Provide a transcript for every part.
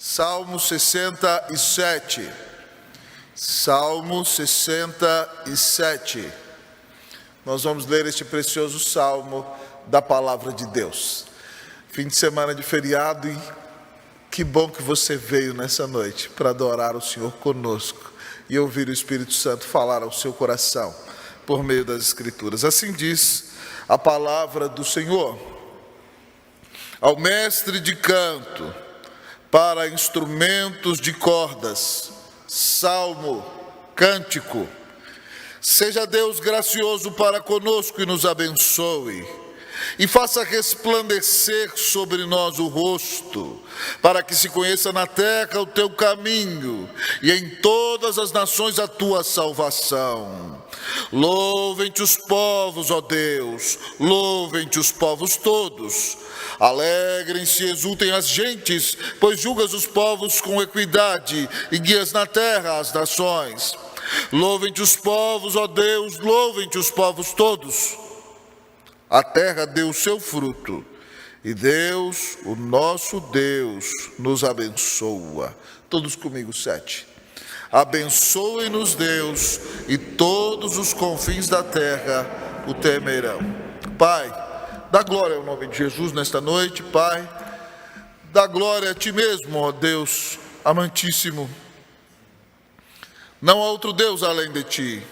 Salmo 67. Salmo 67. Nós vamos ler este precioso salmo da palavra de Deus. Fim de semana de feriado e que bom que você veio nessa noite para adorar o Senhor conosco e ouvir o Espírito Santo falar ao seu coração por meio das Escrituras. Assim diz a palavra do Senhor. Ao mestre de canto, para instrumentos de cordas, salmo, cântico. Seja Deus gracioso para conosco e nos abençoe, e faça resplandecer sobre nós o rosto, para que se conheça na terra o teu caminho, e em todas as nações a tua salvação. Louvem-te os povos, ó Deus, louvem-te os povos todos. Alegrem-se e exultem as gentes, pois julgas os povos com equidade e guias na terra as nações. Louvem-te os povos, ó Deus, louvem-te os povos todos. A terra deu o seu fruto, e Deus, o nosso Deus, nos abençoa. Todos comigo, 7. Abençoe-nos, Deus, e todos os confins da terra o temerão. Pai, dá glória ao nome de Jesus nesta noite, Pai. Dá glória a Ti mesmo, ó Deus amantíssimo. Não há outro Deus além de Ti.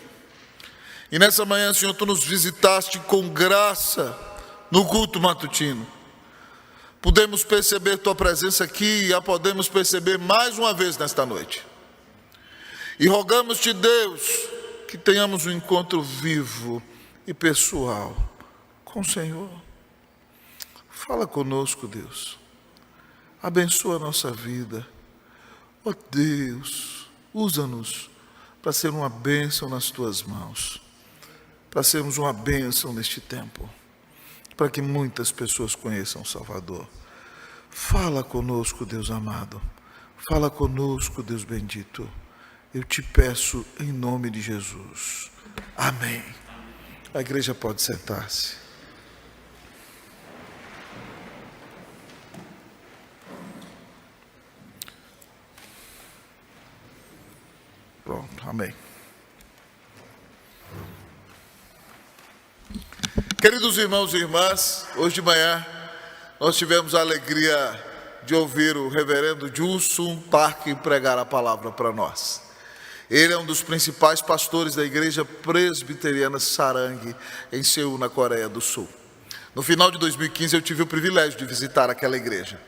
E nessa manhã, Senhor, Tu nos visitaste com graça no culto matutino. Podemos perceber Tua presença aqui e a podemos perceber mais uma vez nesta noite. E rogamos-te, Deus, que tenhamos um encontro vivo e pessoal com o Senhor. Fala conosco, Deus. Abençoa a nossa vida. Ó Deus, usa-nos para ser uma bênção nas Tuas mãos. Para sermos uma bênção neste tempo. Para que muitas pessoas conheçam o Salvador. Fala conosco, Deus amado. Fala conosco, Deus bendito. Eu te peço em nome de Jesus. Amém. A igreja pode sentar-se. Pronto, amém. Queridos irmãos e irmãs, hoje de manhã nós tivemos a alegria de ouvir o reverendo Gilson Park pregar a palavra para nós. Ele é um dos principais pastores da igreja presbiteriana Sarang, em Seul, na Coreia do Sul. No final de 2015 eu tive o privilégio de visitar aquela igreja.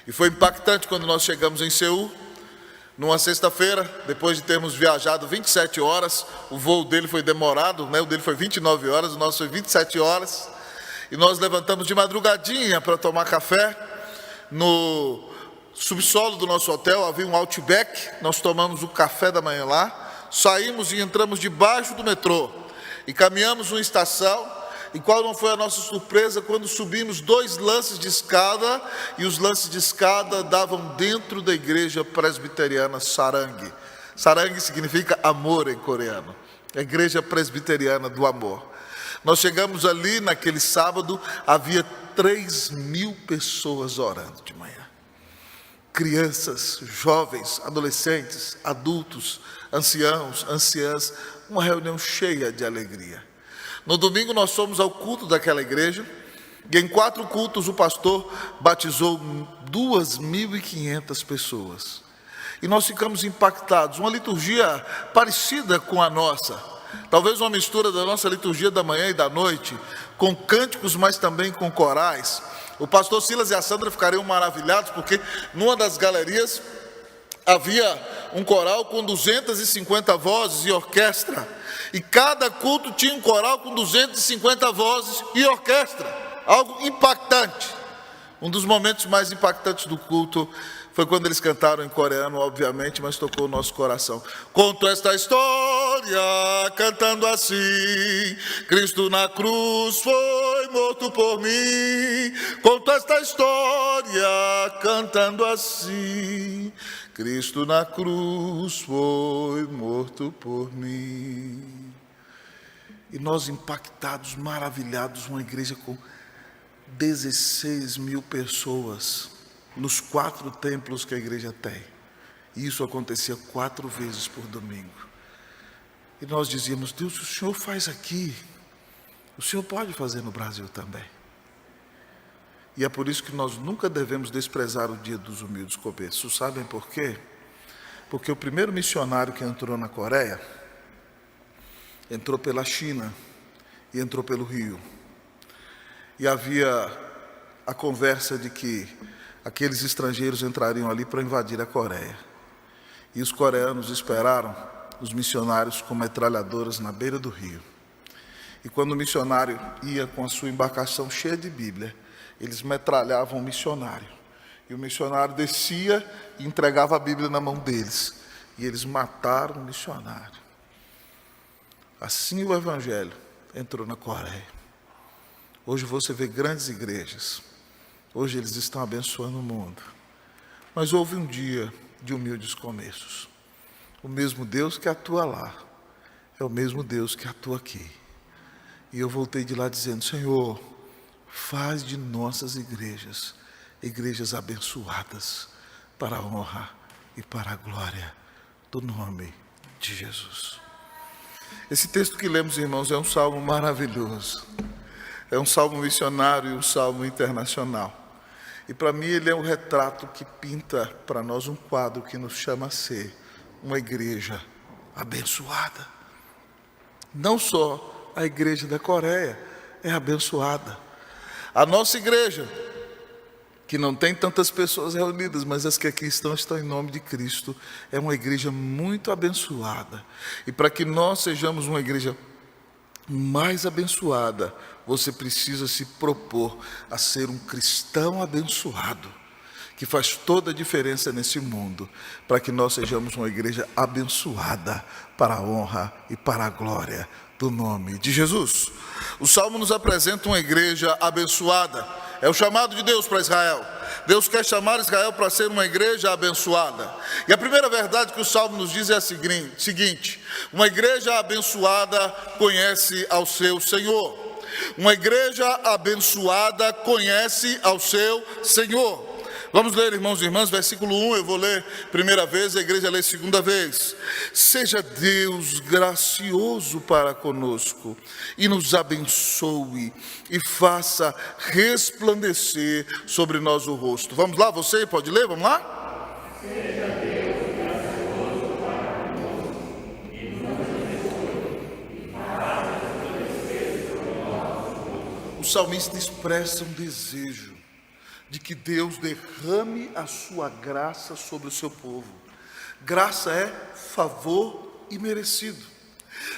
E foi impactante quando nós chegamos em Seul, numa sexta-feira, depois de termos viajado 27 horas, o voo dele foi demorado, né? O dele foi 29 horas, o nosso foi 27 horas. E nós levantamos de madrugadinha para tomar café no subsolo do nosso hotel. Havia um Outback, nós tomamos o café da manhã lá, saímos e entramos debaixo do metrô e caminhamos uma estação. E qual não foi a nossa surpresa quando subimos 2 lances de escada, e os lances de escada davam dentro da igreja presbiteriana Sarang. Sarang significa amor em coreano, a igreja presbiteriana do amor. Nós chegamos ali naquele sábado, havia 3.000 pessoas orando de manhã. Crianças, jovens, adolescentes, adultos, anciãos, anciãs, uma reunião cheia de alegria. No domingo nós fomos ao culto daquela igreja, e em 4 cultos o pastor batizou 2.500 pessoas. E nós ficamos impactados, uma liturgia parecida com a nossa, talvez uma mistura da nossa liturgia da manhã e da noite, com cânticos, mas também com corais. O pastor Silas e a Sandra ficariam maravilhados, porque numa das galerias havia um coral com 250 vozes e orquestra, e cada culto tinha um coral com 250 vozes e orquestra, algo impactante. Um dos momentos mais impactantes do culto foi quando eles cantaram em coreano, obviamente, mas tocou o nosso coração. Conto esta história cantando assim: Cristo na cruz foi morto por mim. Conto esta história cantando assim: Cristo na cruz foi morto por mim. E nós impactados, maravilhados, uma igreja com 16.000 pessoas nos 4 templos que a igreja tem. E isso acontecia 4 vezes por domingo. E nós dizíamos: Deus, o Senhor faz aqui, o Senhor pode fazer no Brasil também. E é por isso que nós nunca devemos desprezar o dia dos humildes começos. Sabem por quê? Porque o primeiro missionário que entrou na Coreia, entrou pela China e entrou pelo Rio. E havia a conversa de que aqueles estrangeiros entrariam ali para invadir a Coreia. E os coreanos esperaram os missionários com metralhadoras na beira do rio. E quando o missionário ia com a sua embarcação cheia de Bíblia, eles metralhavam o missionário. E o missionário descia e entregava a Bíblia na mão deles. E eles mataram o missionário. Assim o Evangelho entrou na Coreia. Hoje você vê grandes igrejas. Hoje eles estão abençoando o mundo. Mas houve um dia de humildes começos. O mesmo Deus que atua lá é o mesmo Deus que atua aqui. E eu voltei de lá dizendo: Senhor, faz de nossas igrejas igrejas abençoadas para a honra e para a glória do nome de Jesus. Esse texto que lemos, irmãos, é um salmo maravilhoso. É um salmo missionário e um salmo internacional. E para mim ele é um retrato que pinta para nós um quadro que nos chama a ser uma igreja abençoada. Não só a igreja da Coreia é abençoada. A nossa igreja, que não tem tantas pessoas reunidas, mas as que aqui estão em nome de Cristo, é uma igreja muito abençoada. E para que nós sejamos uma igreja mais abençoada, você precisa se propor a ser um cristão abençoado, que faz toda a diferença nesse mundo, para que nós sejamos uma igreja abençoada para a honra e para a glória do nome de Jesus. O Salmo nos apresenta uma igreja abençoada. É o chamado de Deus para Israel. Deus quer chamar Israel para ser uma igreja abençoada. E a primeira verdade que o Salmo nos diz é a seguinte: uma igreja abençoada conhece ao seu Senhor. Uma igreja abençoada conhece ao seu Senhor. Vamos ler, irmãos e irmãs, versículo 1, eu vou ler primeira vez, a igreja lê segunda vez. Seja Deus gracioso para conosco e nos abençoe e faça resplandecer sobre nós o rosto. Vamos lá, você pode ler, vamos lá? Seja Deus gracioso para conosco e nos abençoe e faça resplandecer sobre nós o rosto. O salmista expressa um desejo de que Deus derrame a sua graça sobre o seu povo. Graça é favor imerecido.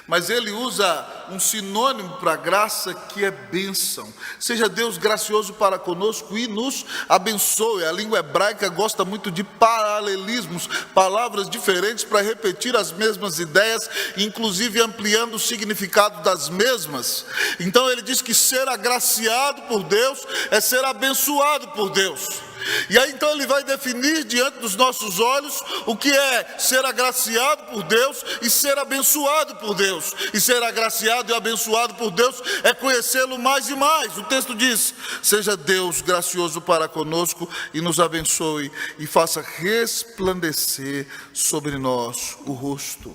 Mas ele usa um sinônimo para graça que é bênção. Seja Deus gracioso para conosco e nos abençoe. A língua hebraica gosta muito de paralelismos, palavras diferentes para repetir as mesmas ideias, inclusive ampliando o significado das mesmas. Então ele diz que ser agraciado por Deus é ser abençoado por Deus. E aí então ele vai definir diante dos nossos olhos o que é ser agraciado por Deus e ser abençoado por Deus. E ser agraciado e abençoado por Deus é conhecê-lo mais e mais. O texto diz: seja Deus gracioso para conosco e nos abençoe e faça resplandecer sobre nós o rosto.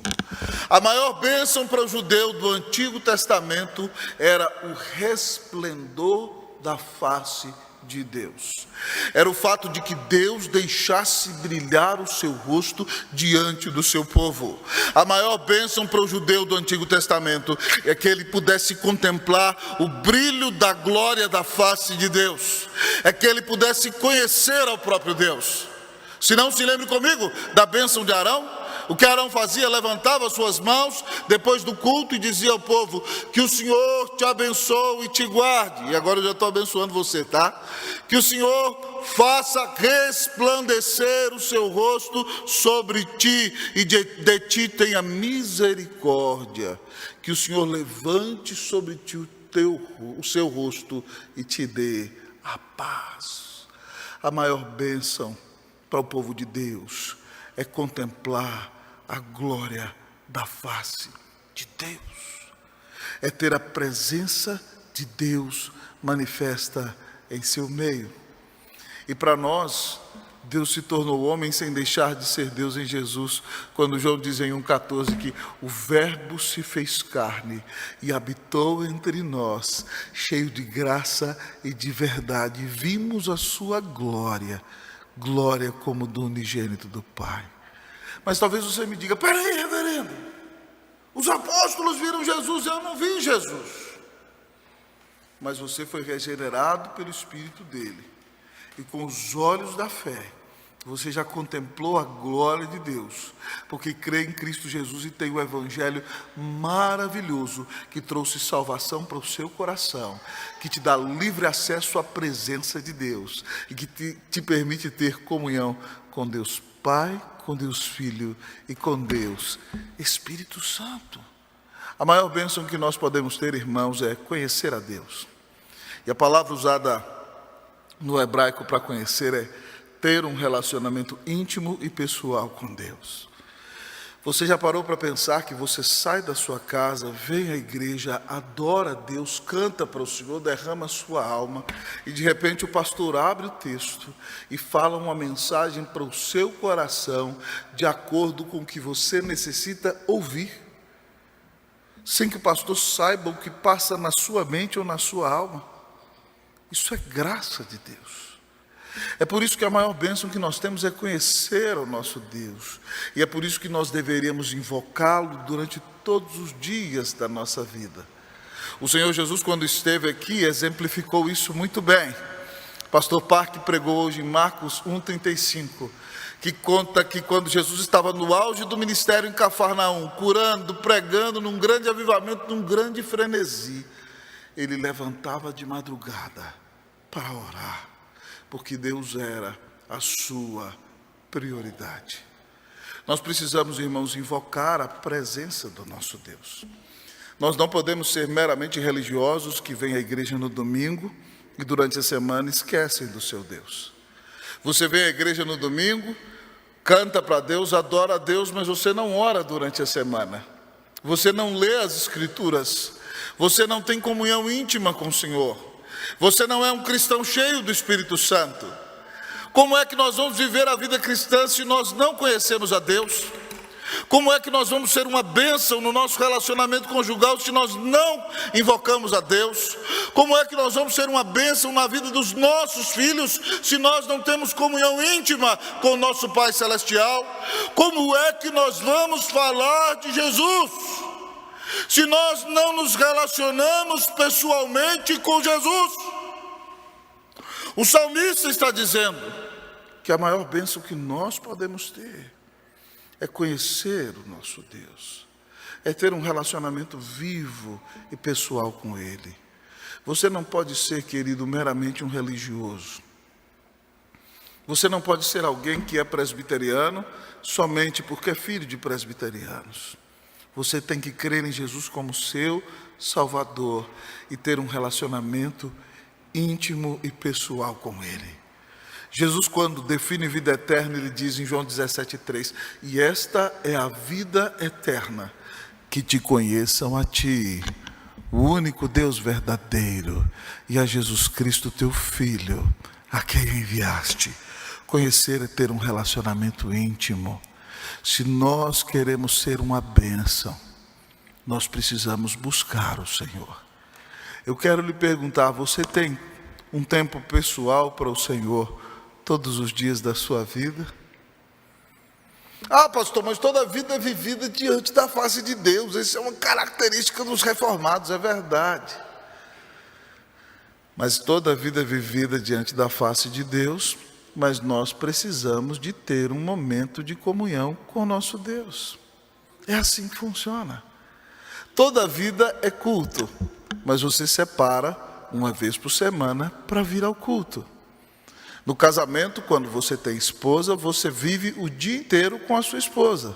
A maior bênção para o judeu do Antigo Testamento era o resplendor da face de Deus. Era o fato de que Deus deixasse brilhar o seu rosto diante do seu povo. A maior bênção para o judeu do Antigo Testamento é que ele pudesse contemplar o brilho da glória da face de Deus. É que ele pudesse conhecer ao próprio Deus. Se não, se lembre comigo da bênção de Arão. O que Arão fazia? Levantava suas mãos depois do culto e dizia ao povo: que o Senhor te abençoe e te guarde. E agora eu já estou abençoando você, tá? Que o Senhor faça resplandecer o seu rosto sobre ti e de ti tenha misericórdia. Que o Senhor levante sobre ti o seu rosto e te dê a paz. A maior bênção para o povo de Deus é contemplar a glória da face de Deus. É ter a presença de Deus manifesta em seu meio. E para nós, Deus se tornou homem sem deixar de ser Deus em Jesus, quando João diz em 1,14 que o Verbo se fez carne e habitou entre nós, cheio de graça e de verdade. E vimos a sua glória, glória como do unigênito do Pai. Mas talvez você me diga: peraí, reverendo, os apóstolos viram Jesus, eu não vi Jesus. Mas você foi regenerado pelo Espírito dele. E com os olhos da fé, você já contemplou a glória de Deus, porque crê em Cristo Jesus e tem o Evangelho maravilhoso, que trouxe salvação para o seu coração, que te dá livre acesso à presença de Deus, e que te permite ter comunhão com Deus Pai, com Deus Filho e com Deus Espírito Santo. A maior bênção que nós podemos ter, irmãos, é conhecer a Deus. E a palavra usada no hebraico para conhecer é ter um relacionamento íntimo e pessoal com Deus. Você já parou para pensar que você sai da sua casa, vem à igreja, adora a Deus, canta para o Senhor, derrama a sua alma, e de repente o pastor abre o texto e fala uma mensagem para o seu coração, de acordo com o que você necessita ouvir, sem que o pastor saiba o que passa na sua mente ou na sua alma? Isso é graça de Deus. É por isso que a maior bênção que nós temos é conhecer o nosso Deus. E é por isso que nós deveríamos invocá-lo durante todos os dias da nossa vida. O Senhor Jesus, quando esteve aqui, exemplificou isso muito bem. Pastor Parque pregou hoje em Marcos 1,35, que conta que quando Jesus estava no auge do ministério em Cafarnaum, curando, pregando, num grande avivamento, num grande frenesi, ele levantava de madrugada para orar, porque Deus era a sua prioridade. Nós precisamos, irmãos, invocar a presença do nosso Deus. Nós não podemos ser meramente religiosos que vêm à igreja no domingo e durante a semana esquecem do seu Deus. Você vem à igreja no domingo, canta para Deus, adora a Deus, mas você não ora durante a semana. Você não lê as Escrituras. Você não tem comunhão íntima com o Senhor. Você não é um cristão cheio do Espírito Santo. Como é que nós vamos viver a vida cristã se nós não conhecemos a Deus? Como é que nós vamos ser uma bênção no nosso relacionamento conjugal se nós não invocamos a Deus? Como é que nós vamos ser uma bênção na vida dos nossos filhos se nós não temos comunhão íntima com o nosso Pai Celestial? Como é que nós vamos falar de Jesus se nós não nos relacionamos pessoalmente com Jesus? O salmista está dizendo que a maior bênção que nós podemos ter é conhecer o nosso Deus, é ter um relacionamento vivo e pessoal com Ele. Você não pode ser, querido, meramente um religioso. Você não pode ser alguém que é presbiteriano somente porque é filho de presbiterianos. Você tem que crer em Jesus como seu Salvador e ter um relacionamento íntimo e pessoal com Ele. Jesus, quando define vida eterna, Ele diz em João 17,3: e esta é a vida eterna, que te conheçam a Ti, o único Deus verdadeiro, e a Jesus Cristo, Teu Filho, a quem enviaste. Conhecer é ter um relacionamento íntimo. Se nós queremos ser uma bênção, nós precisamos buscar o Senhor. Eu quero lhe perguntar: você tem um tempo pessoal para o Senhor todos os dias da sua vida? Ah, pastor, mas toda a vida é vivida diante da face de Deus. Isso é uma característica dos reformados, é verdade. Mas toda a vida é vivida diante da face de Deus, mas nós precisamos de ter um momento de comunhão com o nosso Deus. É assim que funciona. Toda a vida é culto, mas você separa uma vez por semana para vir ao culto. No casamento, quando você tem esposa, você vive o dia inteiro com a sua esposa.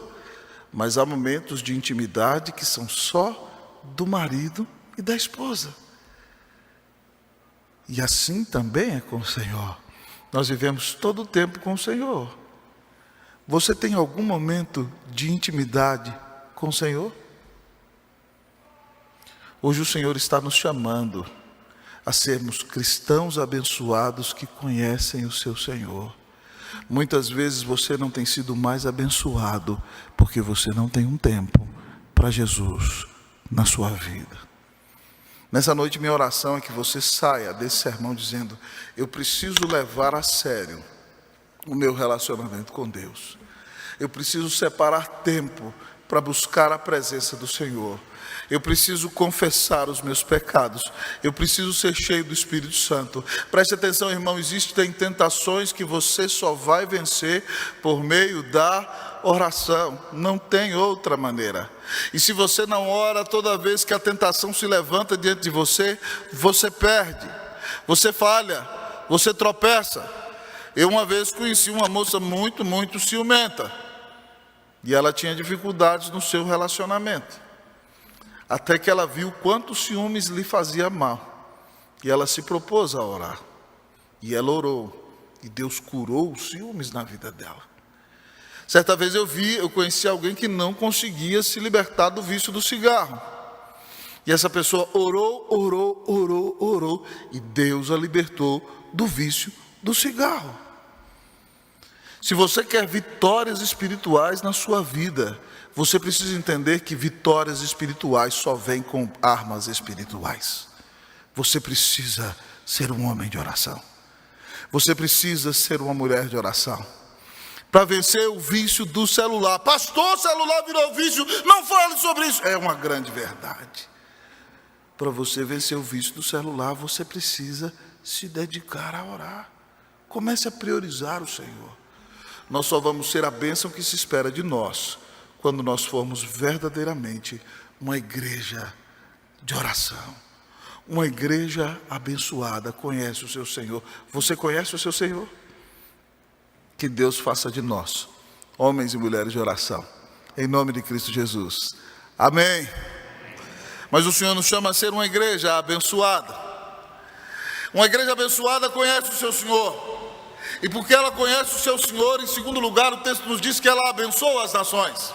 Mas há momentos de intimidade que são só do marido e da esposa. E assim também é com o Senhor. Nós vivemos todo o tempo com o Senhor. Você tem algum momento de intimidade com o Senhor? Hoje o Senhor está nos chamando a sermos cristãos abençoados que conhecem o seu Senhor. Muitas vezes você não tem sido mais abençoado porque você não tem um tempo para Jesus na sua vida. Nessa noite minha oração é que você saia desse sermão dizendo: eu preciso levar a sério o meu relacionamento com Deus. Eu preciso separar tempo para buscar a presença do Senhor. Eu preciso confessar os meus pecados. Eu preciso ser cheio do Espírito Santo. Preste atenção, irmão, existem tentações que você só vai vencer por meio da oração. Não tem outra maneira. E se você não ora toda vez que a tentação se levanta diante de você, você perde, você falha, você tropeça. Eu uma vez conheci uma moça muito ciumenta. E ela tinha dificuldades no seu relacionamento. Até que ela viu quanto ciúmes lhe fazia mal. E ela se propôs a orar. E ela orou. E Deus curou os ciúmes na vida dela. Certa vez eu conheci alguém que não conseguia se libertar do vício do cigarro. E essa pessoa orou. E Deus a libertou do vício do cigarro. Se você quer vitórias espirituais na sua vida, você precisa entender que vitórias espirituais só vêm com armas espirituais. Você precisa ser um homem de oração. Você precisa ser uma mulher de oração. Para vencer o vício do celular. Pastor, o celular virou vício. Não fale sobre isso. É uma grande verdade. Para você vencer o vício do celular, você precisa se dedicar a orar. Comece a priorizar o Senhor. Nós só vamos ser a bênção que se espera de nós quando nós formos verdadeiramente uma igreja de oração. Uma igreja abençoada, conhece o seu Senhor. Você conhece o seu Senhor? Que Deus faça de nós homens e mulheres de oração, em nome de Cristo Jesus. Amém. Mas o Senhor nos chama a ser uma igreja abençoada. Uma igreja abençoada conhece o seu Senhor. E porque ela conhece o seu Senhor, em segundo lugar, o texto nos diz que ela abençoa as nações.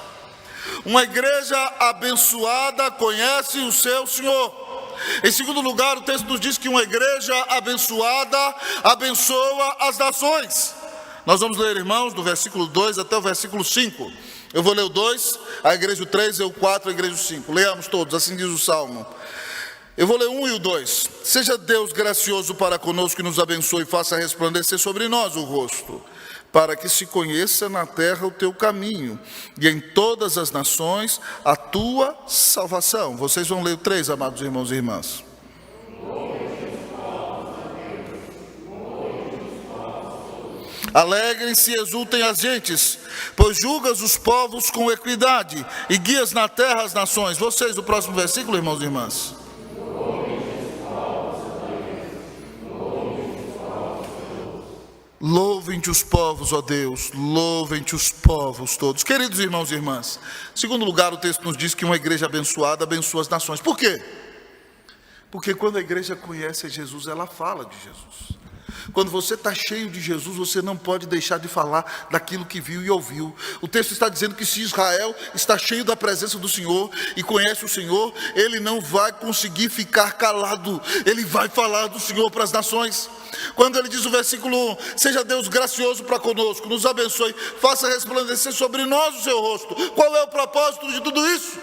Uma igreja abençoada conhece o seu Senhor. Em segundo lugar, o texto nos diz que uma igreja abençoada abençoa as nações. Nós vamos ler, irmãos, do versículo 2 até o versículo 5. Eu vou ler o 2, a igreja o 3, eu o 4, a igreja o 5. Leamos todos, assim diz o Salmo. Eu vou ler 1 e o 2. Seja Deus gracioso para conosco e nos abençoe e faça resplandecer sobre nós o rosto, para que se conheça na terra o teu caminho e em todas as nações a tua salvação. Vocês vão ler o 3, amados irmãos e irmãs. Alegrem-se e exultem as gentes, pois julgas os povos com equidade e guias na terra as nações. Vocês, o próximo versículo, irmãos e irmãs. Louvem-te os povos, ó Deus, louvem-te os povos todos. Queridos irmãos e irmãs, em segundo lugar, o texto nos diz que uma igreja abençoada abençoa as nações. Por quê? Porque quando a igreja conhece Jesus, ela fala de Jesus. Quando você está cheio de Jesus, você não pode deixar de falar daquilo que viu e ouviu. O texto está dizendo que se Israel está cheio da presença do Senhor e conhece o Senhor, ele não vai conseguir ficar calado, ele vai falar do Senhor para as nações. Quando ele diz o versículo 1, seja Deus gracioso para conosco, nos abençoe, faça resplandecer sobre nós o seu rosto. Qual é o propósito de tudo isso?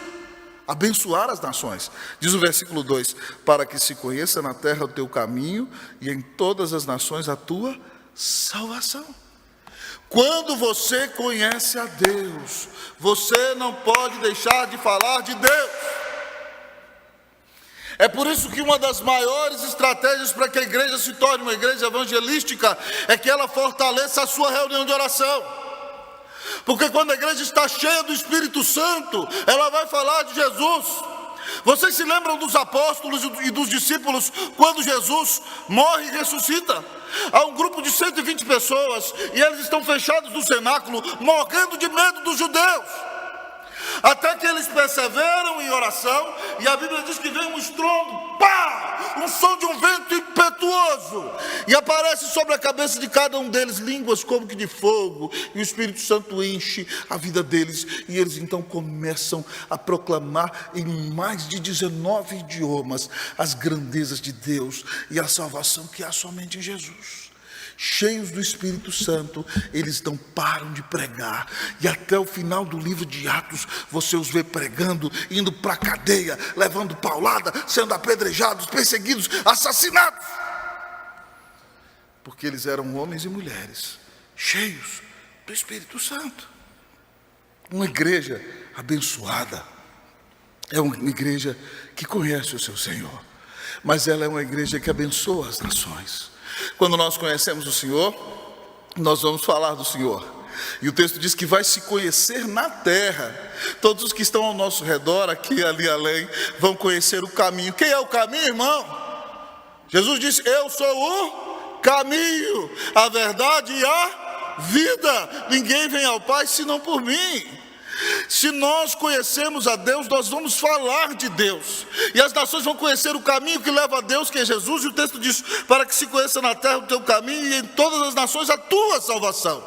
Abençoar as nações. Diz o versículo 2, para que se conheça na terra o teu caminho e em todas as nações a tua salvação. Quando você conhece a Deus, você não pode deixar de falar de Deus. É por isso que uma das maiores estratégias para que a igreja se torne uma igreja evangelística é que ela fortaleça a sua reunião de oração. Porque quando a igreja está cheia do Espírito Santo, ela vai falar de Jesus. Vocês se lembram dos apóstolos e dos discípulos quando Jesus morre e ressuscita? Há um grupo de 120 pessoas e eles estão fechados no cenáculo, morrendo de medo dos judeus. Até que eles perseveram em oração, e a Bíblia diz que veio um estrondo, pá! Um som de um vento impetuoso. impetuoso, e aparece sobre a cabeça de cada um deles línguas como que de fogo, e o Espírito Santo enche a vida deles, e eles então começam a proclamar em mais de 19 idiomas as grandezas de Deus e a salvação que há somente em Jesus. Cheios do Espírito Santo, eles não param de pregar, e até o final do livro de Atos, você os vê pregando, indo para a cadeia, levando paulada, sendo apedrejados, perseguidos, assassinados, porque eles eram homens e mulheres, cheios do Espírito Santo. Uma igreja abençoada, é uma igreja que conhece o seu Senhor, mas ela é uma igreja que abençoa as nações. Quando nós conhecemos o Senhor, nós vamos falar do Senhor. E o texto diz que vai se conhecer na terra. Todos os que estão ao nosso redor, aqui e ali além, vão conhecer o caminho. Quem é o caminho, irmão? Jesus disse: eu sou o caminho, a verdade e a vida. Ninguém vem ao Pai senão por mim. Se nós conhecemos a Deus, nós vamos falar de Deus, e as nações vão conhecer o caminho que leva a Deus, que é Jesus. E o texto diz: para que se conheça na terra o teu caminho, e em todas as nações a tua salvação.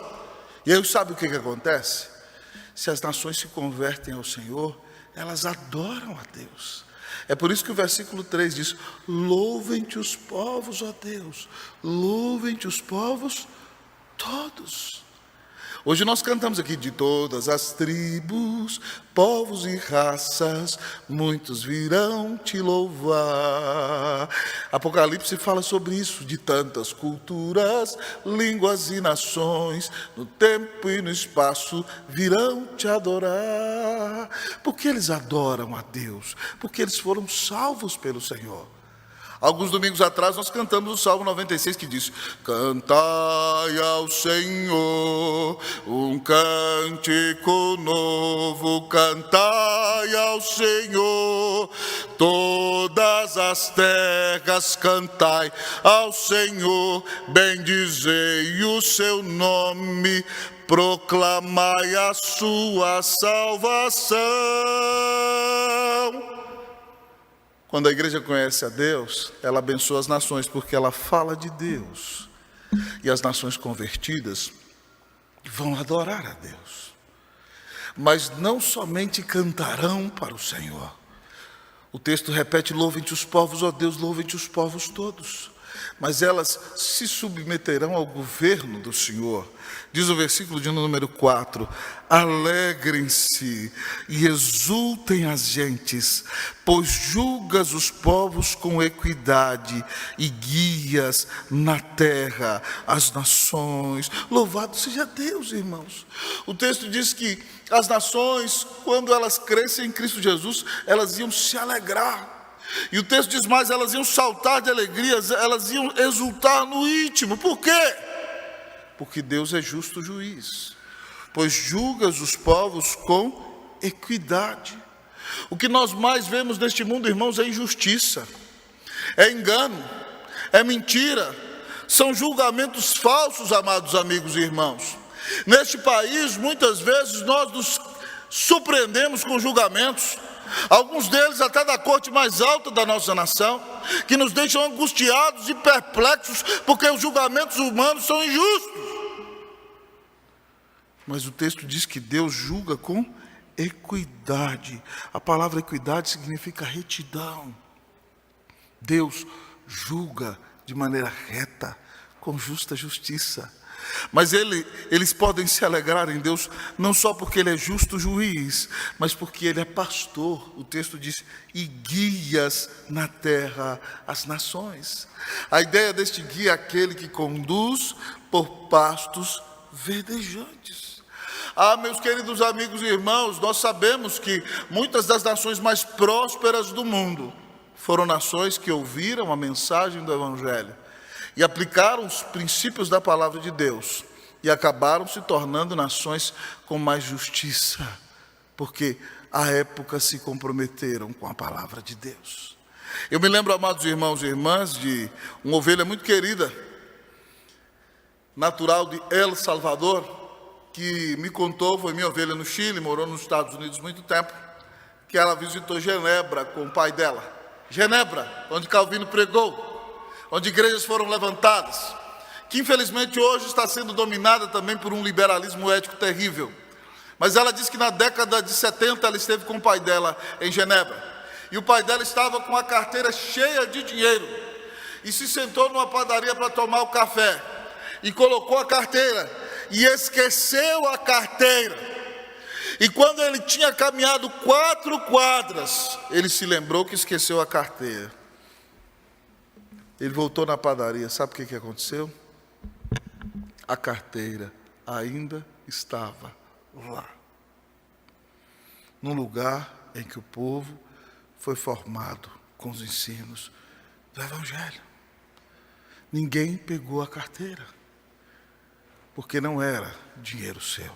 E aí sabe o que acontece? Se as nações se convertem ao Senhor, elas adoram a Deus. É por isso que o versículo 3 diz: louvem-te os povos, ó Deus, louvem-te os povos todos. Hoje nós cantamos aqui: de todas as tribos, povos e raças, muitos virão te louvar. Apocalipse fala sobre isso: de tantas culturas, línguas e nações, no tempo e no espaço virão te adorar. Porque eles adoram a Deus? Porque eles foram salvos pelo Senhor. Alguns domingos atrás nós cantamos o Salmo 96, que diz: cantai ao Senhor um cântico novo, cantai ao Senhor, todas as terras cantai ao Senhor, bendizei o seu nome, proclamai a sua salvação. Quando a igreja conhece a Deus, ela abençoa as nações, porque ela fala de Deus. E as nações convertidas vão adorar a Deus. Mas não somente cantarão para o Senhor. O texto repete: louvem-te os povos, ó Deus, louvem-te os povos todos. Mas elas se submeterão ao governo do Senhor. Diz o versículo de número 4: alegrem-se e exultem as gentes, pois julgas os povos com equidade e guias na terra as nações. Louvado seja Deus, irmãos. O texto diz que as nações, quando elas crescem em Cristo Jesus, elas iam se alegrar. E o texto diz mais: elas iam saltar de alegria, elas iam exultar no íntimo. Por quê? Porque Deus é justo juiz, pois julgas os povos com equidade. O que nós mais vemos neste mundo, irmãos, é injustiça, é engano, é mentira, são julgamentos falsos, amados amigos e irmãos. Neste país, muitas vezes nós nos surpreendemos com julgamentos, alguns deles até da corte mais alta da nossa nação, que nos deixam angustiados e perplexos, porque os julgamentos humanos são injustos. Mas o texto diz que Deus julga com equidade. A palavra equidade significa retidão. Deus julga de maneira reta, com justa justiça. Mas eles podem se alegrar em Deus, não só porque Ele é justo juiz, mas porque Ele é pastor. O texto diz: e guias na terra as nações. A ideia deste guia é aquele que conduz por pastos verdejantes. Meus queridos amigos e irmãos, nós sabemos que muitas das nações mais prósperas do mundo foram nações que ouviram a mensagem do Evangelho e aplicaram os princípios da palavra de Deus, e acabaram se tornando nações com mais justiça, porque à época se comprometeram com a palavra de Deus. Eu me lembro, amados irmãos e irmãs, de uma ovelha muito querida, natural de El Salvador, que me contou, foi minha ovelha no Chile, morou nos Estados Unidos muito tempo, que ela visitou Genebra com o pai dela. Genebra, onde Calvino pregou. onde igrejas foram levantadas, que infelizmente hoje está sendo dominada também por um liberalismo ético terrível. Mas ela diz que na década de 70 ela esteve com o pai dela em Genebra. E o pai dela estava com a carteira cheia de dinheiro. E se sentou numa padaria para tomar o café. E colocou a carteira. E esqueceu a carteira. E quando ele tinha caminhado 4 quadras, ele se lembrou que esqueceu a carteira. Ele voltou na padaria. Sabe o que aconteceu? A carteira ainda estava lá, num lugar em que o povo foi formado com os ensinos do Evangelho. Ninguém pegou a carteira, porque não era dinheiro seu.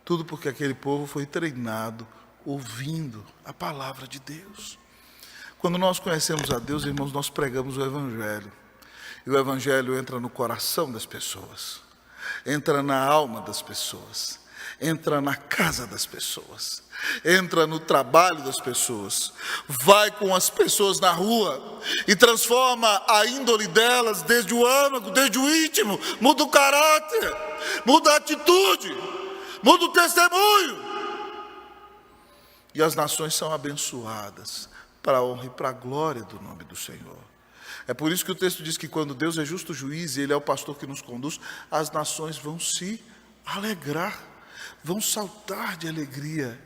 Tudo porque aquele povo foi treinado ouvindo a palavra de Deus. Quando nós conhecemos a Deus, irmãos, nós pregamos o Evangelho. E o Evangelho entra no coração das pessoas, entra na alma das pessoas, entra na casa das pessoas, entra no trabalho das pessoas, vai com as pessoas na rua e transforma a índole delas desde o âmago, desde o íntimo, muda o caráter, muda a atitude, muda o testemunho. E as nações são abençoadas para a honra e para a glória do nome do Senhor. É por isso que o texto diz que quando Deus é justo juiz e Ele é o pastor que nos conduz, as nações vão se alegrar, vão saltar de alegria.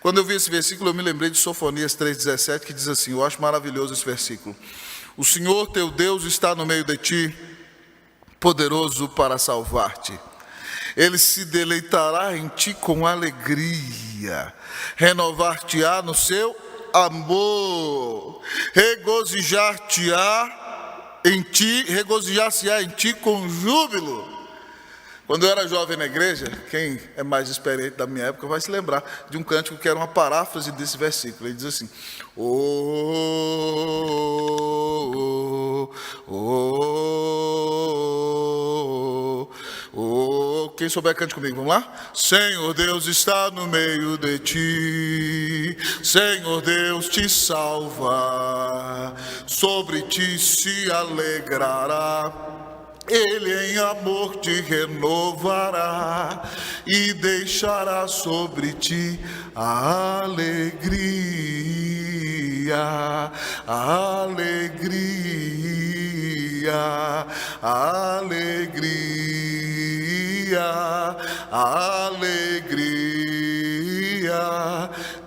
Quando eu vi esse versículo, eu me lembrei de Sofonias 3,17, que diz assim, eu acho maravilhoso esse versículo. O Senhor teu Deus está no meio de ti, poderoso para salvar-te. Ele se deleitará em ti com alegria, renovar-te-á no seu amor, regozijar-se-á em ti com júbilo. Quando eu era jovem na igreja, quem é mais experiente da minha época vai se lembrar de um cântico que era uma paráfrase desse versículo. Ele diz assim, quem souber cante comigo, vamos lá? Senhor Deus está no meio de ti, Senhor Deus te salva, sobre ti se alegrará, Ele em amor te renovará e deixará sobre ti a alegria, a alegria, a alegria. A alegria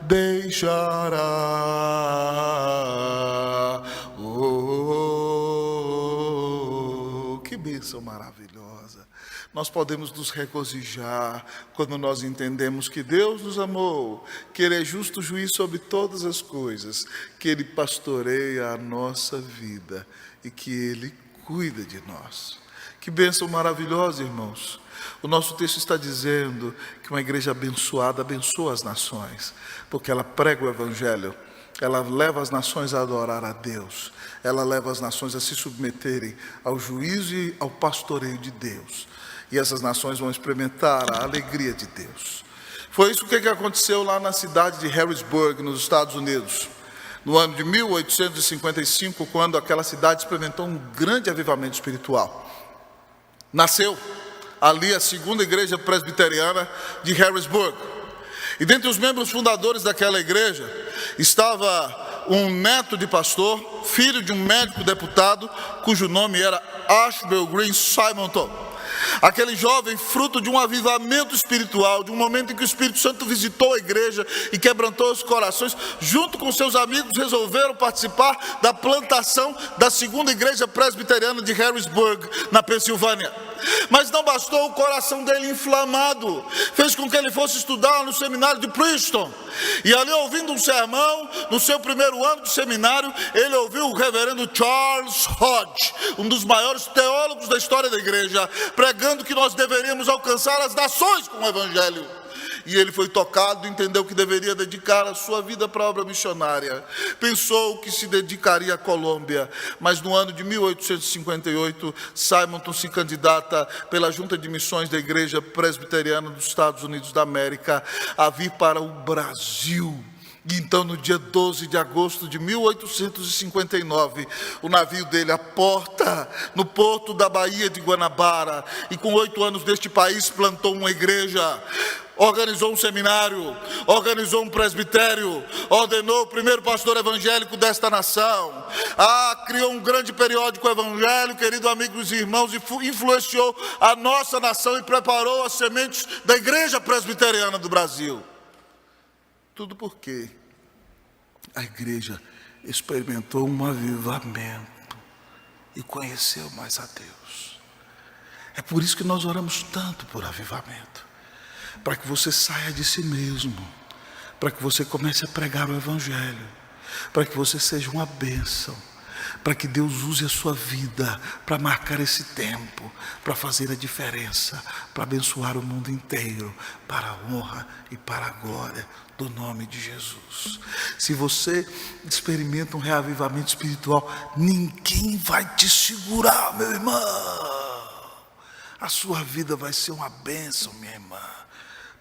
deixará. Que bênção maravilhosa. Nós podemos nos regozijar quando nós entendemos que Deus nos amou, que Ele é justo juiz sobre todas as coisas, que Ele pastoreia a nossa vida e que Ele cuida de nós. Que bênção maravilhosa, irmãos. O nosso texto está dizendo que uma igreja abençoada abençoa as nações, porque ela prega o Evangelho, ela leva as nações a adorar a Deus, ela leva as nações a se submeterem ao juízo e ao pastoreio de Deus, e essas nações vão experimentar a alegria de Deus. Foi isso que aconteceu lá na cidade de Harrisburg, nos Estados Unidos, no ano de 1855, quando aquela cidade experimentou um grande avivamento espiritual. Nasceu ali a segunda igreja presbiteriana de Harrisburg. E dentre os membros fundadores daquela igreja estava um neto de pastor, filho de um médico deputado, cujo nome era Ashbel Green Simonton. Aquele jovem, fruto de um avivamento espiritual, de um momento em que o Espírito Santo visitou a igreja e quebrantou os corações, junto com seus amigos resolveram participar da plantação da segunda igreja presbiteriana de Harrisburg, na Pensilvânia. Mas não bastou o coração dele inflamado, fez com que ele fosse estudar no seminário de Princeton. E ali, ouvindo um sermão, no seu primeiro ano de seminário, ele ouviu o reverendo Charles Hodge, um dos maiores teólogos da história da igreja, pregando que nós deveríamos alcançar as nações com o Evangelho. E ele foi tocado, entendeu que deveria dedicar a sua vida para a obra missionária. Pensou que se dedicaria à Colômbia, mas no ano de 1858, Simonton se candidata pela Junta de Missões da Igreja Presbiteriana dos Estados Unidos da América a vir para o Brasil. E então, no dia 12 de agosto de 1859, o navio dele aporta no porto da Baía de Guanabara, e com 8 anos deste país plantou uma igreja, organizou um seminário, organizou um presbitério, ordenou o primeiro pastor evangélico desta nação, criou um grande periódico evangélico, querido amigos e irmãos, e influenciou a nossa nação e preparou as sementes da igreja presbiteriana do Brasil. Tudo porque a igreja experimentou um avivamento e conheceu mais a Deus. É por isso que nós oramos tanto por avivamento, para que você saia de si mesmo, para que você comece a pregar o evangelho, para que você seja uma bênção, para que Deus use a sua vida para marcar esse tempo, para fazer a diferença, para abençoar o mundo inteiro, para a honra e para a glória do nome de Jesus. Se você experimenta um reavivamento espiritual, ninguém vai te segurar, meu irmão. A sua vida vai ser uma bênção, minha irmã,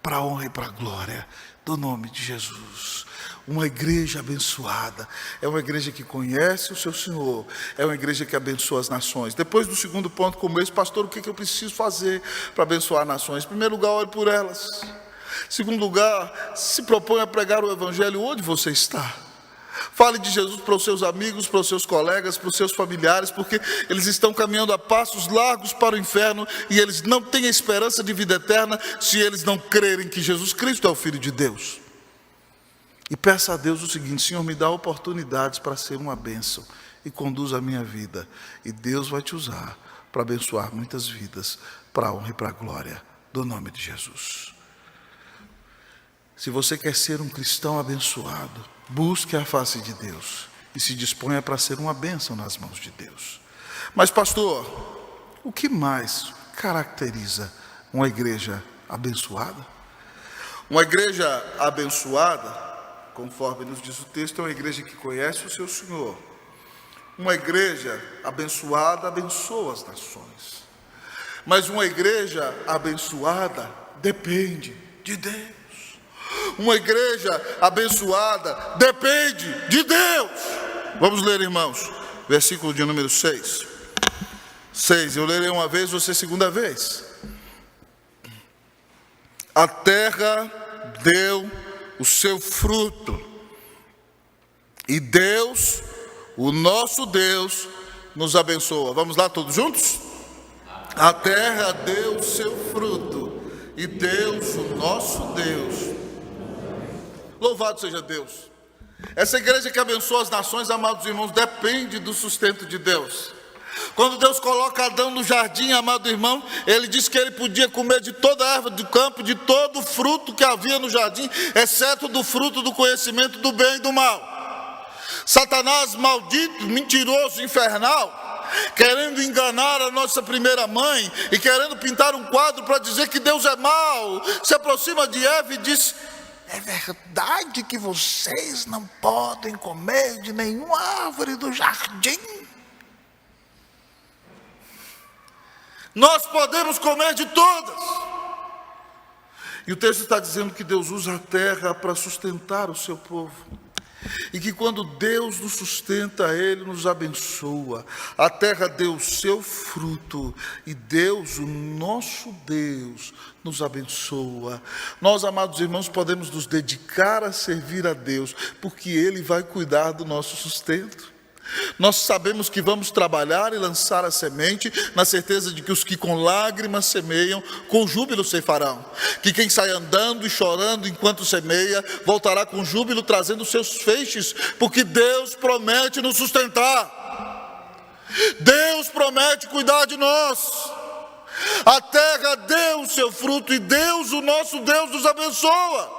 para a honra e para a glória do nome de Jesus. Uma igreja abençoada é uma igreja que conhece o seu Senhor, é uma igreja que abençoa as nações. Depois do segundo ponto, como esse, pastor, o que eu preciso fazer para abençoar nações? Em primeiro lugar, ore por elas. Em segundo lugar, se propõe a pregar o evangelho onde você está. Fale de Jesus para os seus amigos, para os seus colegas, para os seus familiares, porque eles estão caminhando a passos largos para o inferno e eles não têm esperança de vida eterna se eles não crerem que Jesus Cristo é o Filho de Deus. E peça a Deus o seguinte: Senhor, me dá oportunidades para ser uma bênção e conduz a minha vida. E Deus vai te usar para abençoar muitas vidas, para a honra e para a glória do nome de Jesus. Se você quer ser um cristão abençoado, busque a face de Deus e se disponha para ser uma bênção nas mãos de Deus. Mas, pastor, o que mais caracteriza uma igreja abençoada? Uma igreja abençoada, conforme nos diz o texto, é uma igreja que conhece o seu Senhor. Uma igreja abençoada abençoa as nações. Mas uma igreja abençoada depende de Deus. Uma igreja abençoada depende de Deus. Vamos ler, irmãos, versículo de número 6. Eu lerei uma vez, você segunda vez. A terra deu o seu fruto, e Deus, o nosso Deus, nos abençoa. Vamos lá todos juntos? A terra deu o seu fruto, e Deus, o nosso Deus, louvado seja Deus. Essa igreja que abençoa as nações, amados irmãos, depende do sustento de Deus. Quando Deus coloca Adão no jardim, amado irmão, Ele disse que ele podia comer de toda a erva do campo, de todo o fruto que havia no jardim, exceto do fruto do conhecimento do bem e do mal. Satanás, maldito, mentiroso, infernal, querendo enganar a nossa primeira mãe e querendo pintar um quadro para dizer que Deus é mau, se aproxima de Eva e diz: é verdade que vocês não podem comer de nenhuma árvore do jardim? Nós podemos comer de todas. E o texto está dizendo que Deus usa a terra para sustentar o seu povo. E que quando Deus nos sustenta, Ele nos abençoa. A terra deu o seu fruto e Deus, o nosso Deus, nos abençoa. Nós, amados irmãos, podemos nos dedicar a servir a Deus, porque Ele vai cuidar do nosso sustento. Nós sabemos que vamos trabalhar e lançar a semente, na certeza de que os que com lágrimas semeiam, com júbilo ceifarão. Que quem sai andando e chorando enquanto semeia, voltará com júbilo trazendo seus feixes, porque Deus promete nos sustentar. Deus promete cuidar de nós. A terra deu o seu fruto e Deus, o nosso Deus, nos abençoa.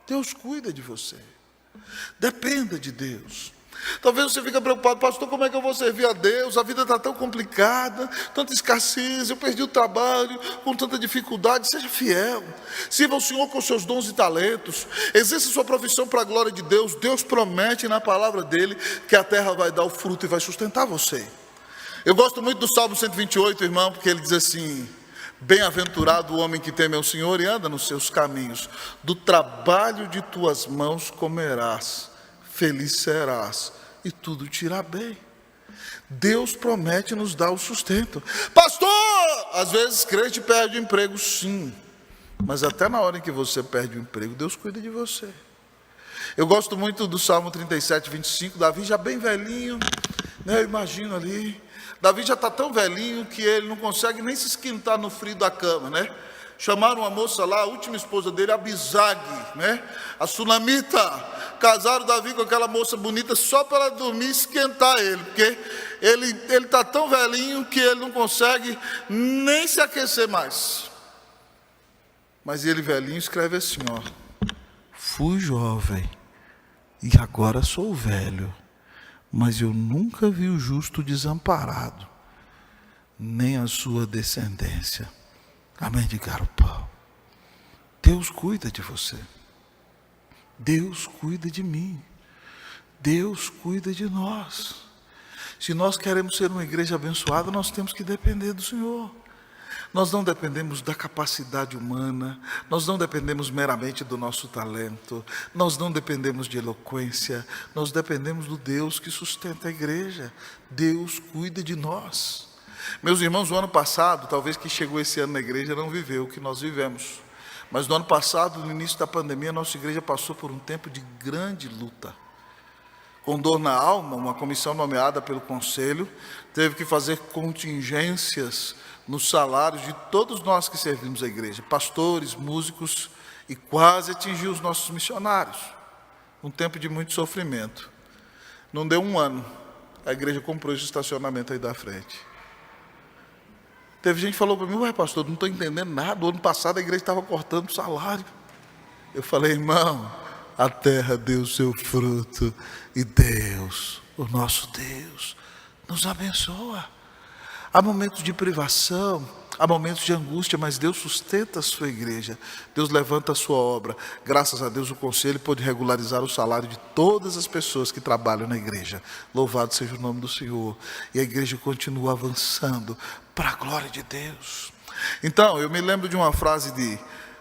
Deus cuida de você. Dependa de Deus. Talvez você fique preocupado: pastor, como é que eu vou servir a Deus? A vida está tão complicada, tanta escassez, eu perdi o trabalho, com tanta dificuldade. Seja fiel, sirva ao Senhor com seus dons e talentos, exerça sua profissão para a glória de Deus. Deus promete na palavra dele que a terra vai dar o fruto e vai sustentar você. Eu gosto muito do Salmo 128, irmão, porque ele diz assim: Bem-aventurado o homem que teme ao Senhor e anda nos seus caminhos. Do trabalho de tuas mãos comerás, feliz serás, e tudo te irá bem. Deus promete nos dar o sustento. Pastor, às vezes crente perde o emprego, sim. Mas até na hora em que você perde o emprego, Deus cuida de você. Eu gosto muito do Salmo 37, 25, Davi já bem velhinho, né? Eu imagino ali, Davi já está tão velhinho que ele não consegue nem se esquentar no frio da cama, né? Chamaram uma moça lá, a última esposa dele, Abisag, né? A sunamita. Casaram Davi com aquela moça bonita só para ela dormir e esquentar ele, porque ele está tão velhinho que ele não consegue nem se aquecer mais. Mas ele velhinho escreve assim, ó: fui jovem e agora sou velho, mas eu nunca vi o justo desamparado, nem a sua descendência a mendigar o pão. Deus cuida de você. Deus cuida de mim. Deus cuida de nós. Se nós queremos ser uma igreja abençoada, nós temos que depender do Senhor. Nós não dependemos da capacidade humana, nós não dependemos meramente do nosso talento, nós não dependemos de eloquência, nós dependemos do Deus que sustenta a igreja. Deus cuida de nós. Meus irmãos, o ano passado, talvez quem chegou esse ano na igreja não viveu o que nós vivemos. Mas no ano passado, no início da pandemia, a nossa igreja passou por um tempo de grande luta. Com dor na alma, uma comissão nomeada pelo conselho teve que fazer contingências nos salários de todos nós que servimos a igreja, pastores, músicos, e quase atingiu os nossos missionários. Um tempo de muito sofrimento. Não deu um ano, a igreja comprou esse estacionamento aí da frente. Teve gente que falou para mim: ué, pastor, não estou entendendo nada, o ano passado a igreja estava cortando o salário. Eu falei: irmão, a terra deu o seu fruto, e Deus, o nosso Deus, nos abençoa. Há momentos de privação, há momentos de angústia, mas Deus sustenta a sua igreja, Deus levanta a sua obra. Graças a Deus o conselho pôde regularizar o salário de todas as pessoas que trabalham na igreja. Louvado seja o nome do Senhor. E a igreja continua avançando para a glória de Deus. Então, eu me lembro de uma frase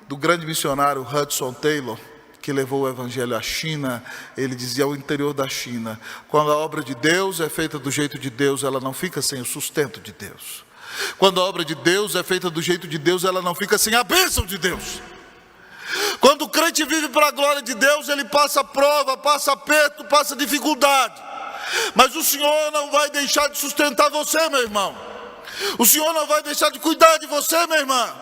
do grande missionário Hudson Taylor, que levou o evangelho à China. Ele dizia ao interior da China: quando a obra de Deus é feita do jeito de Deus, ela não fica sem o sustento de Deus. Quando a obra de Deus é feita do jeito de Deus, ela não fica sem a bênção de Deus. Quando o crente vive para a glória de Deus, ele passa prova, passa aperto, passa dificuldade. Mas o Senhor não vai deixar de sustentar você, meu irmão. O Senhor não vai deixar de cuidar de você, minha irmã.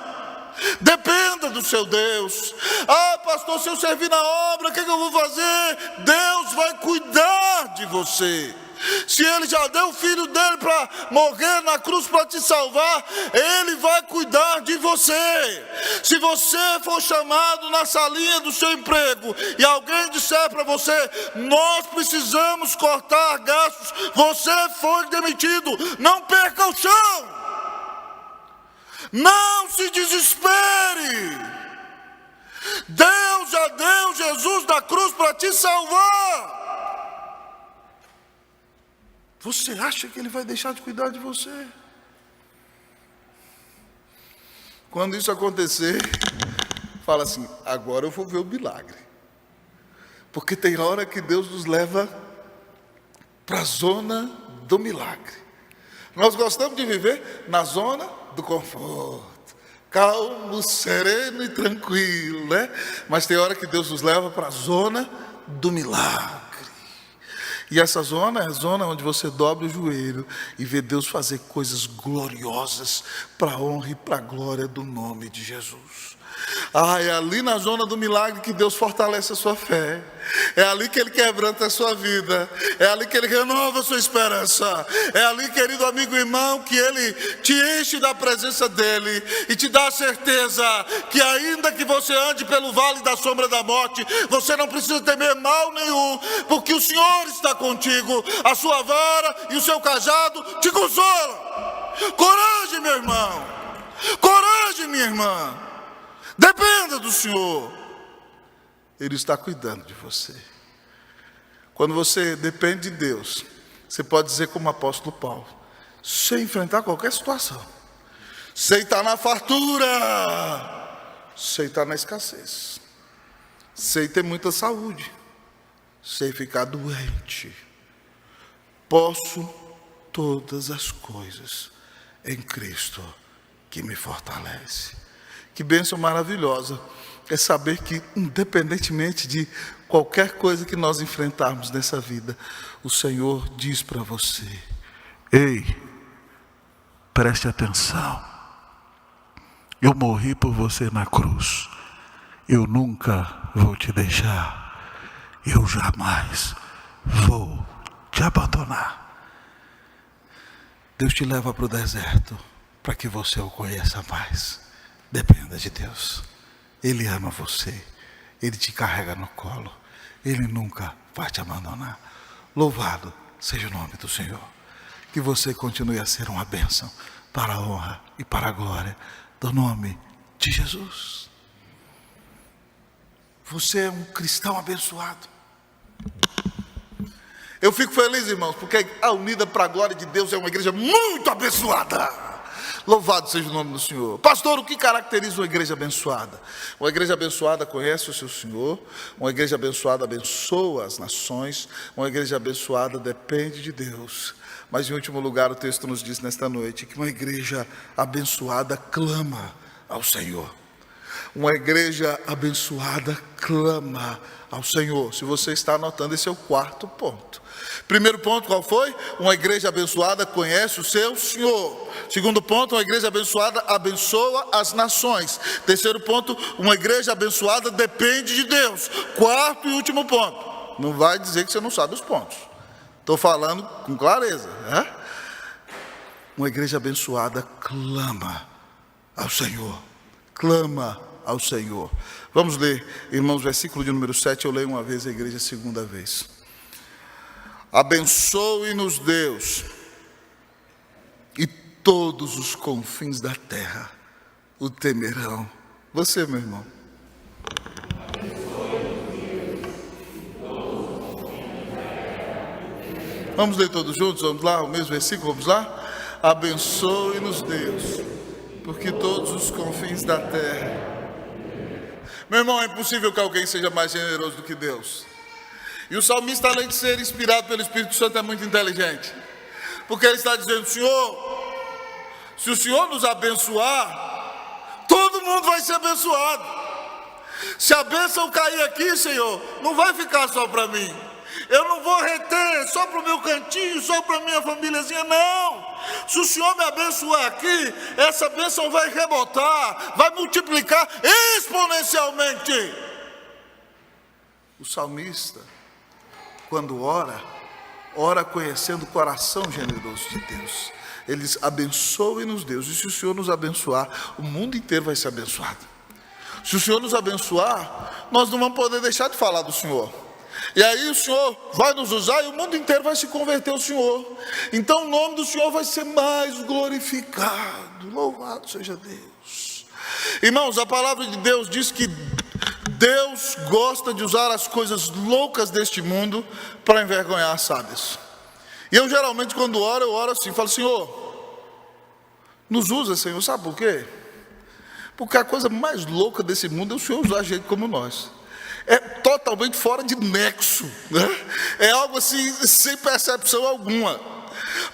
Dependa do seu Deus. Ah, pastor, se eu servir na obra, o que eu vou fazer? Deus vai cuidar de você. Se Ele já deu o Filho dele para morrer na cruz para te salvar, Ele vai cuidar de você. Se você for chamado na salinha do seu emprego e alguém disser para você: nós precisamos cortar gastos, você foi demitido, não perca o chão. Não se desespere. Deus já deu Jesus na cruz para te salvar. Você acha que Ele vai deixar de cuidar de você? Quando isso acontecer, fala assim: agora eu vou ver o milagre. Porque tem hora que Deus nos leva para a zona do milagre. Nós gostamos de viver na zona do conforto, calmo, sereno e tranquilo, né? Mas tem hora que Deus nos leva para a zona do milagre. E essa zona é a zona onde você dobra o joelho e vê Deus fazer coisas gloriosas para a honra e para a glória do nome de Jesus. É ali na zona do milagre que Deus fortalece a sua fé. É ali que Ele quebranta a sua vida. É ali que Ele renova a sua esperança. É ali, querido amigo e irmão, que Ele te enche da presença dEle e te dá a certeza que ainda que você ande pelo vale da sombra da morte, você não precisa temer mal nenhum, porque o Senhor está contigo. A sua vara e o seu cajado te consolam. Coragem, meu irmão. Coragem, minha irmã. Dependa do Senhor. Ele está cuidando de você. Quando você depende de Deus, você pode dizer como o apóstolo Paulo: sem enfrentar qualquer situação, Sei estar na fartura, sei estar na escassez, sei ter muita saúde, sei ficar doente. Posso todas as coisas em Cristo que me fortalece. Que bênção maravilhosa é saber que, independentemente de qualquer coisa que nós enfrentarmos nessa vida, o Senhor diz para você: ei, preste atenção, eu morri por você na cruz, eu nunca vou te deixar, eu jamais vou te abandonar. Deus te leva para o deserto para que você o conheça mais. Dependa de Deus. Ele ama você, Ele te carrega no colo, Ele nunca vai te abandonar. Louvado seja o nome do Senhor. Que você continue a ser uma bênção para a honra e para a glória do nome de Jesus. Você é um cristão abençoado. Eu fico feliz, irmãos, porque a Unida para a Glória de Deus é uma igreja muito abençoada. Louvado seja o nome do Senhor. Pastor, o que caracteriza uma igreja abençoada? Uma igreja abençoada conhece o seu Senhor. Uma igreja abençoada abençoa as nações. Uma igreja abençoada depende de Deus. Mas em último lugar, o texto nos diz nesta noite que uma igreja abençoada clama ao Senhor. Uma igreja abençoada clama ao Senhor. Se você está anotando, esse é o quarto ponto. Primeiro ponto, qual foi? Uma igreja abençoada conhece o seu Senhor. Segundo ponto, uma igreja abençoada abençoa as nações. Terceiro ponto, uma igreja abençoada depende de Deus. Quarto e último ponto. Não vai dizer que você não sabe os pontos. Estou falando com clareza, né? Uma igreja abençoada clama ao Senhor. Clama ao Senhor. Vamos ler, irmãos, versículo de número 7. Eu leio uma vez, a igreja segunda vez. Abençoe-nos Deus, e todos os confins da terra o temerão. Você, meu irmão. Vamos ler todos juntos, vamos lá, o mesmo versículo, vamos lá? Abençoe-nos Deus, porque todos os confins da terra. Meu irmão, é impossível que alguém seja mais generoso do que Deus. E o salmista, além de ser inspirado pelo Espírito Santo, é muito inteligente. Porque ele está dizendo: Senhor, se o Senhor nos abençoar, todo mundo vai ser abençoado. Se a bênção cair aqui, Senhor, não vai ficar só para mim. Eu não vou reter só para o meu cantinho, só para a minha famíliazinha, não. Se o Senhor me abençoar aqui, essa bênção vai rebotar, vai multiplicar exponencialmente. O salmista, quando ora conhecendo o coração generoso de Deus. Ele diz: abençoe-nos Deus, e se o Senhor nos abençoar, o mundo inteiro vai ser abençoado. Se o Senhor nos abençoar, nós não vamos poder deixar de falar do Senhor. E aí o Senhor vai nos usar e o mundo inteiro vai se converter ao Senhor. Então o nome do Senhor vai ser mais glorificado. Louvado seja Deus. Irmãos, a palavra de Deus diz que Deus gosta de usar as coisas loucas deste mundo para envergonhar as sábias. E eu geralmente quando oro, eu oro assim, falo: Senhor, nos usa, Senhor. Sabe por quê? Porque a coisa mais louca desse mundo é o Senhor usar gente como nós. É totalmente fora de nexo, né? É algo assim, sem percepção alguma.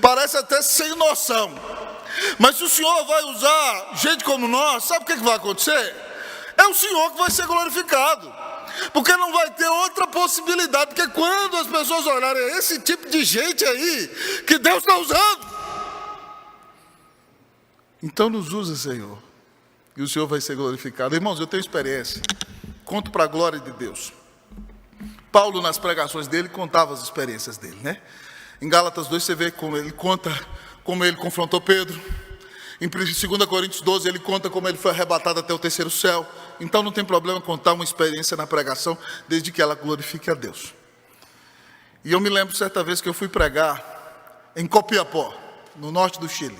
Parece até sem noção. Mas se o Senhor vai usar gente como nós, sabe o que vai acontecer? É o Senhor que vai ser glorificado. Porque não vai ter outra possibilidade. Porque quando as pessoas olharem esse tipo de gente aí, que Deus está usando, então nos usa, Senhor, e o Senhor vai ser glorificado. Irmãos, eu tenho experiência, conto para a glória de Deus. Paulo, nas pregações dele, contava as experiências dele, né? Em Gálatas 2 você vê como ele conta como ele confrontou Pedro. Em 2 Coríntios 12 ele conta como ele foi arrebatado até o terceiro céu. Então não tem problema contar uma experiência na pregação, desde que ela glorifique a Deus. E eu me lembro certa vez que eu fui pregar em Copiapó, no norte do Chile.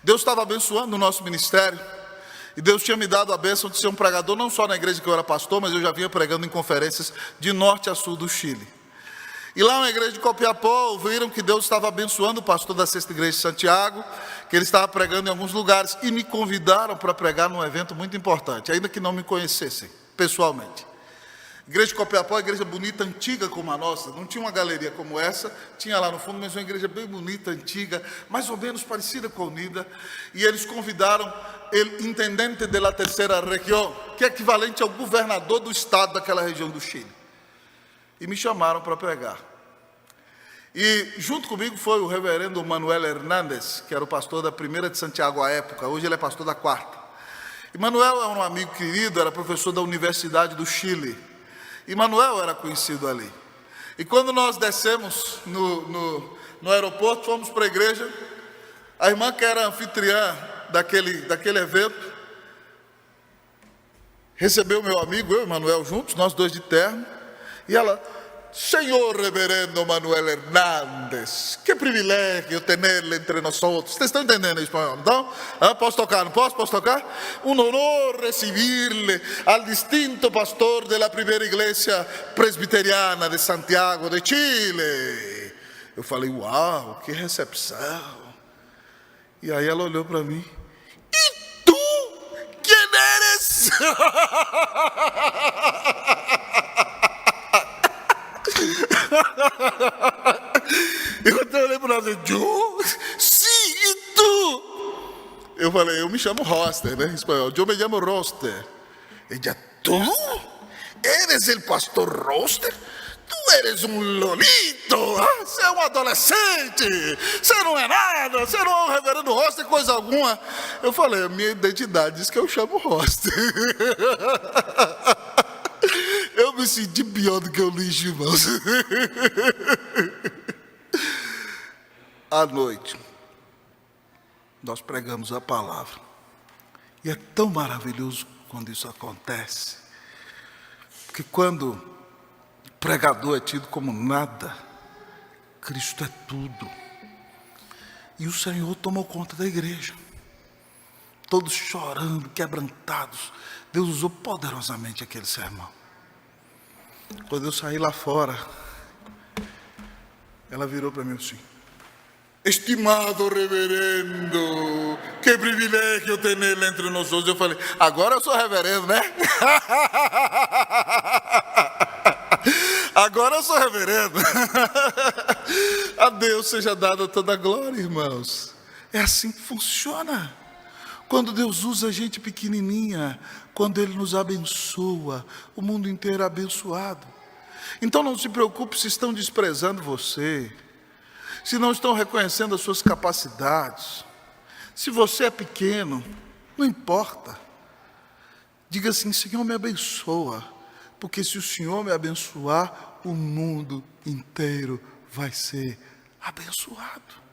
Deus estava abençoando o nosso ministério. E Deus tinha me dado a bênção de ser um pregador, não só na igreja que eu era pastor, mas eu já vinha pregando em conferências de norte a sul do Chile. E lá na igreja de Copiapó, ouviram que Deus estava abençoando o pastor da Sexta Igreja de Santiago, que ele estava pregando em alguns lugares, e me convidaram para pregar num evento muito importante, ainda que não me conhecessem pessoalmente. Igreja de Copiapó, igreja bonita, antiga como a nossa, não tinha uma galeria como essa, tinha lá no fundo, mas uma igreja bem bonita, antiga, mais ou menos parecida com a Unida, e eles convidaram o intendente da terceira região, que é equivalente ao governador do estado daquela região do Chile, e me chamaram para pregar. E junto comigo foi o reverendo Manuel Hernández, que era o pastor da primeira de Santiago à época, hoje ele é pastor da quarta. E Manuel é um amigo querido, era professor da Universidade do Chile, e Manuel era conhecido ali. E quando nós descemos no aeroporto, fomos para a igreja, a irmã que era anfitriã daquele evento, recebeu meu amigo, eu e Manuel juntos, nós dois de terno, e ela: Senhor reverendo Manuel Hernández, que privilégio tê-lo entre nós. Vocês estão entendendo isso, então? Posso tocar, não posso? Posso tocar? Um honor recibir-lhe al distinto pastor da primeira igreja presbiteriana de Santiago de Chile. Eu falei: uau, que recepção. E aí ela olhou para mim: e tu, quem eres? E quando eu olhei para ela, eu: sim, e tu? Eu falei: eu me chamo Roster, né, em espanhol. Eu me chamo Roster. Ella: tu? Eres el pastor Roster? Tu eres um lolito, você é um adolescente, você não é nada, você não é um reverendo Roster, coisa alguma. Eu falei: a minha identidade diz que eu chamo Roster. Eu me senti pior do que o lixo, irmãos. À noite, nós pregamos a palavra. E é tão maravilhoso quando isso acontece. Porque quando o pregador é tido como nada, Cristo é tudo. E o Senhor tomou conta da igreja. Todos chorando, quebrantados. Deus usou poderosamente aquele sermão. Quando eu saí lá fora, ela virou para mim assim: estimado reverendo, que privilégio tê-lo entre nós. Eu falei: agora eu sou reverendo, né? Agora eu sou reverendo. A Deus seja dada toda a glória, irmãos. É assim que funciona. Quando Deus usa a gente pequenininha, quando Ele nos abençoa, o mundo inteiro é abençoado. Então não se preocupe se estão desprezando você, se não estão reconhecendo as suas capacidades. Se você é pequeno, não importa. Diga assim: Senhor, me abençoa, porque se o Senhor me abençoar, o mundo inteiro vai ser abençoado.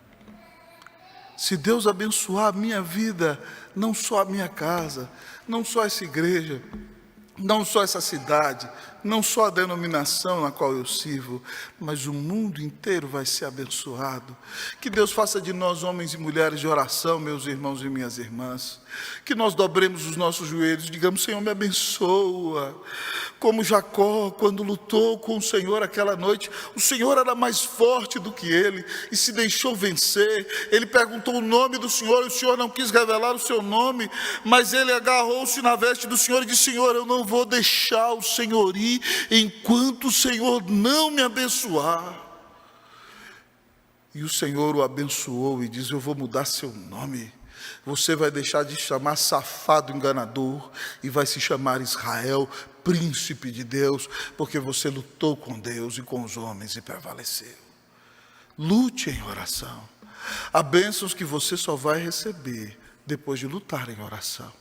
Se Deus abençoar a minha vida, não só a minha casa, não só essa igreja, não só essa cidade, não só a denominação na qual eu sirvo, mas o mundo inteiro vai ser abençoado. Que Deus faça de nós homens e mulheres de oração, meus irmãos e minhas irmãs. Que nós dobremos os nossos joelhos, digamos: Senhor, me abençoa. Como Jacó, quando lutou com o Senhor aquela noite, o Senhor era mais forte do que ele e se deixou vencer. Ele perguntou o nome do Senhor e o Senhor não quis revelar o seu nome, mas ele agarrou-se na veste do Senhor e disse: Senhor, eu não vou deixar o Senhor ir enquanto o Senhor não me abençoar. E o Senhor o abençoou e diz: eu vou mudar seu nome. Você vai deixar de chamar safado enganador e vai se chamar Israel, príncipe de Deus, porque você lutou com Deus e com os homens e prevaleceu. Lute em oração. Há bênçãos que você só vai receber depois de lutar em oração.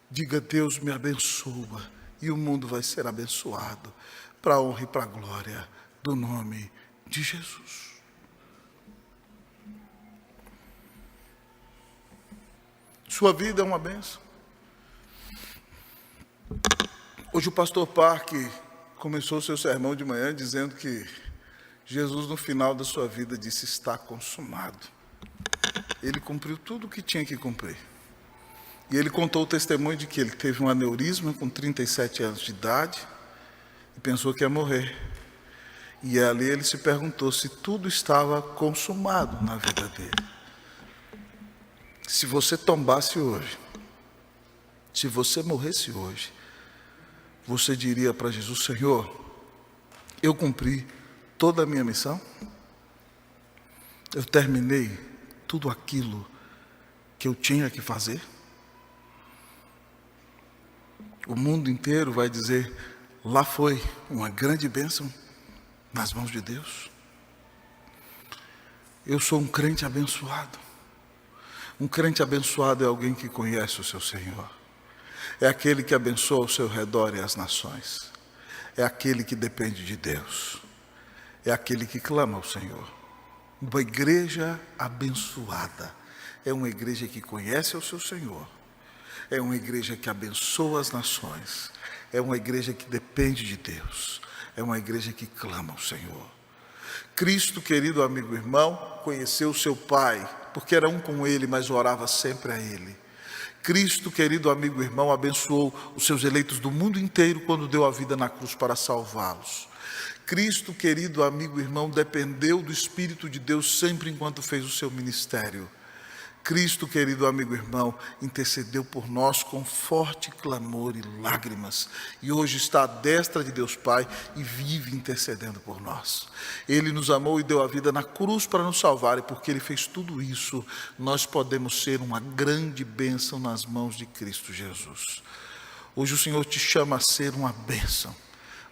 Diga: Deus me abençoa, e o mundo vai ser abençoado, para a honra e para a glória do nome de Jesus. Sua vida é uma bênção. Hoje o pastor Parque começou o seu sermão de manhã dizendo que Jesus, no final da sua vida, disse: está consumado. Ele cumpriu tudo o que tinha que cumprir. E ele contou o testemunho de que ele teve um aneurisma com 37 anos de idade e pensou que ia morrer. E ali ele se perguntou se tudo estava consumado na vida dele. Se você tombasse hoje, se você morresse hoje, você diria para Jesus: Senhor, eu cumpri toda a minha missão? Eu terminei tudo aquilo que eu tinha que fazer? O mundo inteiro vai dizer: lá foi uma grande bênção nas mãos de Deus. Eu sou um crente abençoado. Um crente abençoado é alguém que conhece o seu Senhor. É aquele que abençoa ao seu redor e as nações. É aquele que depende de Deus. É aquele que clama ao Senhor. Uma igreja abençoada é uma igreja que conhece o seu Senhor. É uma igreja que abençoa as nações. É uma igreja que depende de Deus. É uma igreja que clama ao Senhor. Cristo, querido amigo irmão, conheceu seu Pai, porque era um com Ele, mas orava sempre a Ele. Cristo, querido amigo irmão, abençoou os seus eleitos do mundo inteiro quando deu a vida na cruz para salvá-los. Cristo, querido amigo irmão, dependeu do Espírito de Deus sempre enquanto fez o seu ministério. Cristo, querido amigo irmão, intercedeu por nós com forte clamor e lágrimas, e hoje está à destra de Deus Pai e vive intercedendo por nós. Ele nos amou e deu a vida na cruz para nos salvar, e porque Ele fez tudo isso, nós podemos ser uma grande bênção nas mãos de Cristo Jesus. Hoje o Senhor te chama a ser uma bênção,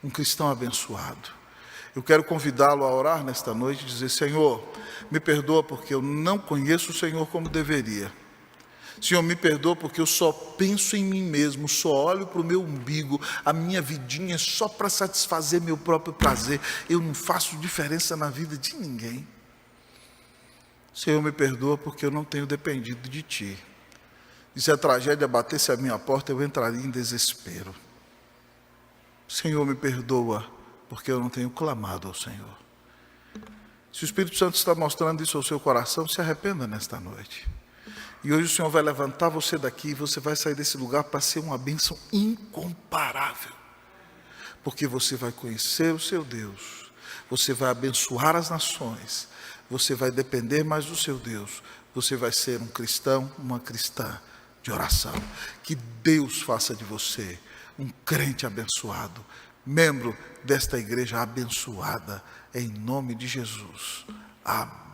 um cristão abençoado. Eu quero convidá-lo a orar nesta noite e dizer: Senhor, me perdoa porque eu não conheço o Senhor como deveria. Senhor, me perdoa porque eu só penso em mim mesmo, só olho para o meu umbigo, a minha vidinha é só para satisfazer meu próprio prazer. Eu não faço diferença na vida de ninguém. Senhor, me perdoa porque eu não tenho dependido de Ti. E se a tragédia batesse à minha porta, eu entraria em desespero. Senhor, me perdoa porque eu não tenho clamado ao Senhor. Se o Espírito Santo está mostrando isso ao seu coração, se arrependa nesta noite. E hoje o Senhor vai levantar você daqui e você vai sair desse lugar para ser uma bênção incomparável. Porque você vai conhecer o seu Deus, você vai abençoar as nações, você vai depender mais do seu Deus, você vai ser um cristão, uma cristã de oração. Que Deus faça de você um crente abençoado, membro desta igreja abençoada, em nome de Jesus. Amém.